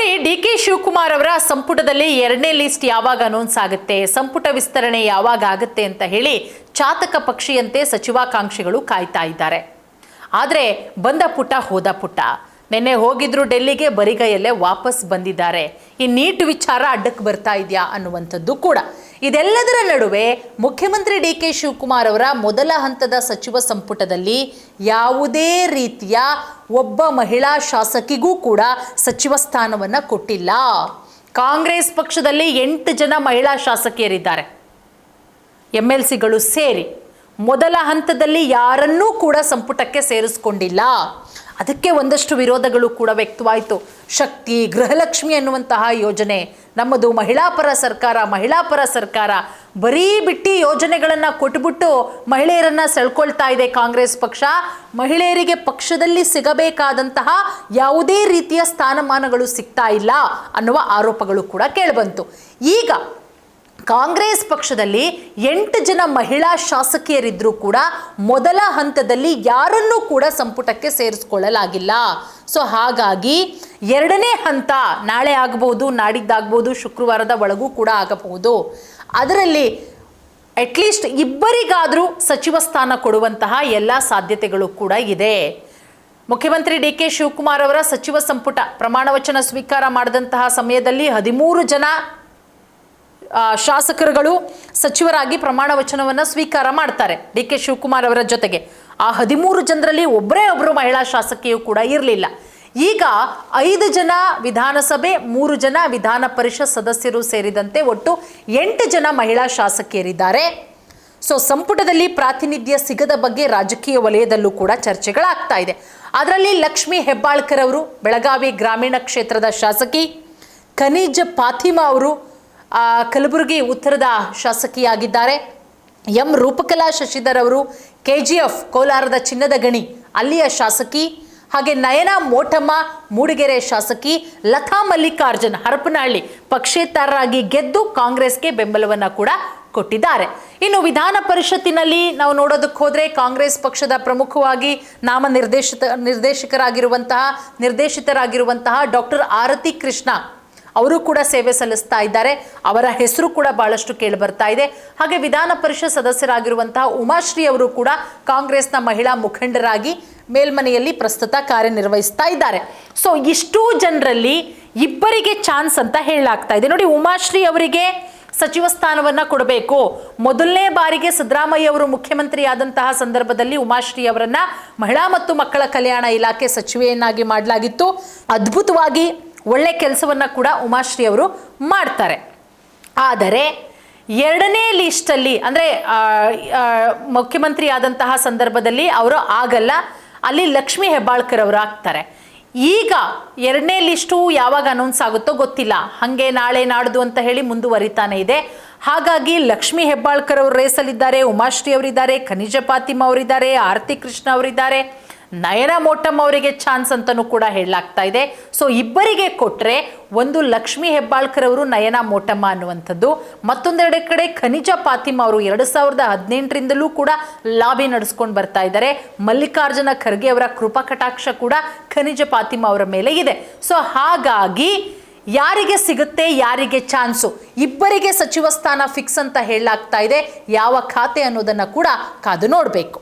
ನೋಡಿ, ಡಿ.ಕೆ. ಶಿವಕುಮಾರ್ ಅವರ ಸಂಪುಟದಲ್ಲಿ 2ನೇ ಲಿಸ್ಟ್ ಯಾವಾಗ ಅನೌನ್ಸ್ ಆಗುತ್ತೆ, ಸಂಪುಟ ವಿಸ್ತರಣೆ ಯಾವಾಗ ಆಗುತ್ತೆ ಅಂತ ಹೇಳಿ ಚಾತಕ ಪಕ್ಷಿಯಂತೆ ಸಚಿವಾಕಾಂಕ್ಷಿಗಳು ಕಾಯ್ತಾ ಇದ್ದಾರೆ. ಆದರೆ ಬಂದ ಪುಟ್ಟ ಹೋದ ಪುಟ್ಟ. ನಿನ್ನೆ ಹೋಗಿದ್ರು ಡೆಲ್ಲಿಗೆ, ಬರಿಗೈಯಲ್ಲೇ ವಾಪಸ್ ಬಂದಿದ್ದಾರೆ. ಈ ನೀಟ್ ವಿಚಾರ ಅಡ್ಡಕ್ಕೆ ಬರ್ತಾ ಇದೆಯಾ ಅನ್ನುವಂಥದ್ದು ಕೂಡ. ಇದೆಲ್ಲದರ ನಡುವೆ ಮುಖ್ಯಮಂತ್ರಿ ಡಿ.ಕೆ. ಶಿವಕುಮಾರ್ ಅವರ ಮೊದಲ ಹಂತದ ಸಚಿವ ಸಂಪುಟದಲ್ಲಿ ಯಾವುದೇ ರೀತಿಯ ಒಬ್ಬ ಮಹಿಳಾ ಶಾಸಕಿಗೂ ಕೂಡ ಸಚಿವ ಸ್ಥಾನವನ್ನು ಕೊಟ್ಟಿಲ್ಲ. ಕಾಂಗ್ರೆಸ್ ಪಕ್ಷದಲ್ಲಿ 8 ಜನ ಮಹಿಳಾ ಶಾಸಕಿಯರಿದ್ದಾರೆ, MLCಗಳು ಸೇರಿ. ಮೊದಲ ಹಂತದಲ್ಲಿ ಯಾರನ್ನೂ ಕೂಡ ಸಂಪುಟಕ್ಕೆ ಸೇರಿಸ್ಕೊಂಡಿಲ್ಲ. ಅದಕ್ಕೆ ಒಂದಷ್ಟು ವಿರೋಧಗಳು ಕೂಡ ವ್ಯಕ್ತವಾಯಿತು. ಶಕ್ತಿ, ಗೃಹಲಕ್ಷ್ಮಿ ಅನ್ನುವಂತಹ ಯೋಜನೆ, ನಮ್ಮದು ಮಹಿಳಾ ಪರ ಸರ್ಕಾರ ಬರೀ ಬಿಟ್ಟು ಯೋಜನೆಗಳನ್ನು ಕೊಟ್ಟುಬಿಟ್ಟು ಮಹಿಳೆಯರನ್ನು ಸೆಳ್ಕೊಳ್ತಾ ಇದೆ ಕಾಂಗ್ರೆಸ್ ಪಕ್ಷ. ಮಹಿಳೆಯರಿಗೆ ಪಕ್ಷದಲ್ಲಿ ಸಿಗಬೇಕಾದಂತಹ ಯಾವುದೇ ರೀತಿಯ ಸ್ಥಾನಮಾನಗಳು ಸಿಗ್ತಾ ಇಲ್ಲ ಅನ್ನುವ ಆರೋಪಗಳು ಕೂಡ ಕೇಳಿಬಂತು. ಈಗ ಕಾಂಗ್ರೆಸ್ ಪಕ್ಷದಲ್ಲಿ 8 ಜನ ಮಹಿಳಾ ಶಾಸಕಿಯರಿದ್ರೂ ಕೂಡ ಮೊದಲ ಹಂತದಲ್ಲಿ ಯಾರನ್ನೂ ಕೂಡ ಸಂಪುಟಕ್ಕೆ ಸೇರಿಸ್ಕೊಳ್ಳಲಾಗಿಲ್ಲ. ಸೊ ಹಾಗಾಗಿ 2ನೇ ಹಂತ ನಾಳೆ ಆಗಬಹುದು, ನಾಡಿದ್ದಾಗಬಹುದು, ಶುಕ್ರವಾರದ ಒಳಗೂ ಕೂಡ ಆಗಬಹುದು. ಅದರಲ್ಲಿ ಅಟ್ಲೀಸ್ಟ್ ಇಬ್ಬರಿಗಾದರೂ ಸಚಿವ ಸ್ಥಾನ ಕೊಡುವಂತಹ ಎಲ್ಲ ಸಾಧ್ಯತೆಗಳು ಕೂಡ ಇದೆ. ಮುಖ್ಯಮಂತ್ರಿ ಡಿ.ಕೆ. ಶಿವಕುಮಾರ್ ಅವರ ಸಚಿವ ಸಂಪುಟ ಪ್ರಮಾಣ ವಚನ ಸ್ವೀಕಾರ ಮಾಡಿದಂತಹ ಸಮಯದಲ್ಲಿ 13 ಜನ ಶಾಸಕರುಗಳು ಸಚಿವರಾಗಿ ಪ್ರಮಾಣ ವಚನವನ್ನು ಸ್ವೀಕಾರ ಮಾಡ್ತಾರೆ ಡಿ.ಕೆ. ಶಿವಕುಮಾರ್ ಅವರ ಜೊತೆಗೆ. ಆ 13 ಜನರಲ್ಲಿ ಒಬ್ಬರು ಮಹಿಳಾ ಶಾಸಕಿಯೂ ಕೂಡ ಇರಲಿಲ್ಲ. ಈಗ 5 ಜನ ವಿಧಾನಸಭೆ, 3 ಜನ ವಿಧಾನ ಪರಿಷತ್ ಸದಸ್ಯರು ಸೇರಿದಂತೆ ಒಟ್ಟು 8 ಜನ ಮಹಿಳಾ ಶಾಸಕಿಯರಿದ್ದಾರೆ. ಸೊ ಸಂಪುಟದಲ್ಲಿ ಪ್ರಾತಿನಿಧ್ಯ ಸಿಗದ ಬಗ್ಗೆ ರಾಜಕೀಯ ವಲಯದಲ್ಲೂ ಕೂಡ ಚರ್ಚೆಗಳಾಗ್ತಾ ಇದೆ. ಅದರಲ್ಲಿ ಲಕ್ಷ್ಮೀ ಹೆಬ್ಬಾಳ್ಕರ್ ಅವರು ಬೆಳಗಾವಿ ಗ್ರಾಮೀಣ ಕ್ಷೇತ್ರದ ಶಾಸಕಿ, ಖನಿಜ ಫಾತಿಮಾ ಅವರು ಕಲಬುರಗಿ ಉತ್ತರದ ಶಾಸಕಿಯಾಗಿದ್ದಾರೆ, ಎಂ ರೂಪಕಲಾ ಶಶಿಧರ್ ಅವರು KGF ಕೋಲಾರದ ಚಿನ್ನದ ಗಣಿ ಅಲ್ಲಿಯ ಶಾಸಕಿ, ಹಾಗೆ ನಯನಾ ಮೋಟಮ್ಮ ಮೂಡಿಗೆರೆ ಶಾಸಕಿ, ಲತಾ ಮಲ್ಲಿಕಾರ್ಜುನ್ ಹರಪನಹಳ್ಳಿ ಪಕ್ಷೇತರರಾಗಿ ಗೆದ್ದು ಕಾಂಗ್ರೆಸ್ಗೆ ಬೆಂಬಲವನ್ನು ಕೂಡ ಕೊಟ್ಟಿದ್ದಾರೆ. ಇನ್ನು ವಿಧಾನ ಪರಿಷತ್ತಿನಲ್ಲಿ ನಾವು ನೋಡೋದಕ್ಕೆ ಹೋದರೆ ಕಾಂಗ್ರೆಸ್ ಪಕ್ಷದ ಪ್ರಮುಖವಾಗಿ ನಿರ್ದೇಶಿತರಾಗಿರುವಂತಹ ಡಾಕ್ಟರ್ ಆರತಿ ಕೃಷ್ಣ ಅವರು ಕೂಡ ಸೇವೆ ಸಲ್ಲಿಸ್ತಾ ಇದ್ದಾರೆ. ಅವರ ಹೆಸರು ಕೂಡ ಬಹಳಷ್ಟು ಕೇಳಿ ಬರ್ತಾ ಇದೆ. ಹಾಗೆ ವಿಧಾನ ಪರಿಷತ್ ಸದಸ್ಯರಾಗಿರುವಂತಹ ಉಮಾಶ್ರೀ ಅವರು ಕೂಡ ಕಾಂಗ್ರೆಸ್ನ ಮಹಿಳಾ ಮುಖಂಡರಾಗಿ ಮೇಲ್ಮನೆಯಲ್ಲಿ ಪ್ರಸ್ತುತ ಕಾರ್ಯನಿರ್ವಹಿಸ್ತಾ ಇದ್ದಾರೆ. ಸೊ ಇಷ್ಟೂ ಜನರಲ್ಲಿ ಇಬ್ಬರಿಗೆ ಚಾನ್ಸ್ ಅಂತ ಹೇಳಲಾಗ್ತಾ ಇದೆ. ನೋಡಿ, ಉಮಾಶ್ರೀ ಅವರಿಗೆ ಸಚಿವ ಸ್ಥಾನವನ್ನ ಕೊಡಬೇಕು. ಮೊದಲನೇ ಬಾರಿಗೆ ಸಿದ್ದರಾಮಯ್ಯ ಅವರು ಮುಖ್ಯಮಂತ್ರಿ ಆದಂತಹ ಸಂದರ್ಭದಲ್ಲಿ ಉಮಾಶ್ರೀ ಅವರನ್ನ ಮಹಿಳಾ ಮತ್ತು ಮಕ್ಕಳ ಕಲ್ಯಾಣ ಇಲಾಖೆ ಸಚಿವೆಯನ್ನಾಗಿ ಮಾಡಲಾಗಿತ್ತು. ಅದ್ಭುತವಾಗಿ ಒಳ್ಳೆ ಕೆಲಸವನ್ನ ಕೂಡ ಉಮಾಶ್ರೀ ಅವರು ಮಾಡ್ತಾರೆ. ಆದರೆ 2ನೇ ಲಿಸ್ಟಲ್ಲಿ ಅಂದರೆ ಮುಖ್ಯಮಂತ್ರಿ ಆದಂತಹ ಸಂದರ್ಭದಲ್ಲಿ ಅವರು ಆಗಲ್ಲ, ಅಲ್ಲಿ ಲಕ್ಷ್ಮೀ ಹೆಬ್ಬಾಳ್ಕರ್ ಅವರು ಆಗ್ತಾರೆ. ಈಗ 2ನೇ ಲಿಸ್ಟು ಯಾವಾಗ ಅನೌನ್ಸ್ ಆಗುತ್ತೋ ಗೊತ್ತಿಲ್ಲ, ಹಾಗೆ ನಾಳೆ ನಾಡ್ದು ಅಂತ ಹೇಳಿ ಮುಂದುವರಿತಾನೆ ಇದೆ. ಹಾಗಾಗಿ ಲಕ್ಷ್ಮೀ ಹೆಬ್ಬಾಳ್ಕರ್ ಅವರು ರೇಸಲ್ಲಿದ್ದಾರೆ, ಉಮಾಶ್ರೀ ಅವರಿದ್ದಾರೆ, ಖನಿಜ ಫಾತಿಮಾ ಅವರಿದ್ದಾರೆ, ಆರತಿ ಕೃಷ್ಣ ಅವರಿದ್ದಾರೆ, ನಯನಾ ಮೋಟಮ್ಮ ಅವರಿಗೆ ಚಾನ್ಸ್ ಅಂತಲೂ ಕೂಡ ಹೇಳಲಾಗ್ತಾ ಇದೆ. ಸೊ ಇಬ್ಬರಿಗೆ ಕೊಟ್ಟರೆ ಒಂದು ಲಕ್ಷ್ಮೀ ಹೆಬ್ಬಾಳ್ಕರ್ ಅವರು, ನಯನಾ ಮೋಟಮ್ಮ ಅನ್ನುವಂಥದ್ದು, ಮತ್ತೊಂದೆರಡು ಕಡೆ ಖನಿಜ ಫಾತಿಮಾ ಅವರು 2018ರಿಂದಲೂ ಕೂಡ ಲಾಬಿ ನಡೆಸ್ಕೊಂಡು ಬರ್ತಾ ಇದ್ದಾರೆ. ಮಲ್ಲಿಕಾರ್ಜುನ ಖರ್ಗೆ ಅವರ ಕೃಪಾ ಕಟಾಕ್ಷ ಕೂಡ ಖನಿಜ ಫಾತಿಮಾ ಅವರ ಮೇಲೆ ಇದೆ. ಸೊ ಹಾಗಾಗಿ ಯಾರಿಗೆ ಸಿಗುತ್ತೆ, ಯಾರಿಗೆ ಚಾನ್ಸು, ಇಬ್ಬರಿಗೆ ಸಚಿವ ಸ್ಥಾನ ಫಿಕ್ಸ್ ಅಂತ ಹೇಳಲಾಗ್ತಾ ಇದೆ. ಯಾವ ಖಾತೆ ಅನ್ನೋದನ್ನು ಕೂಡ ಕಾದು ನೋಡಬೇಕು.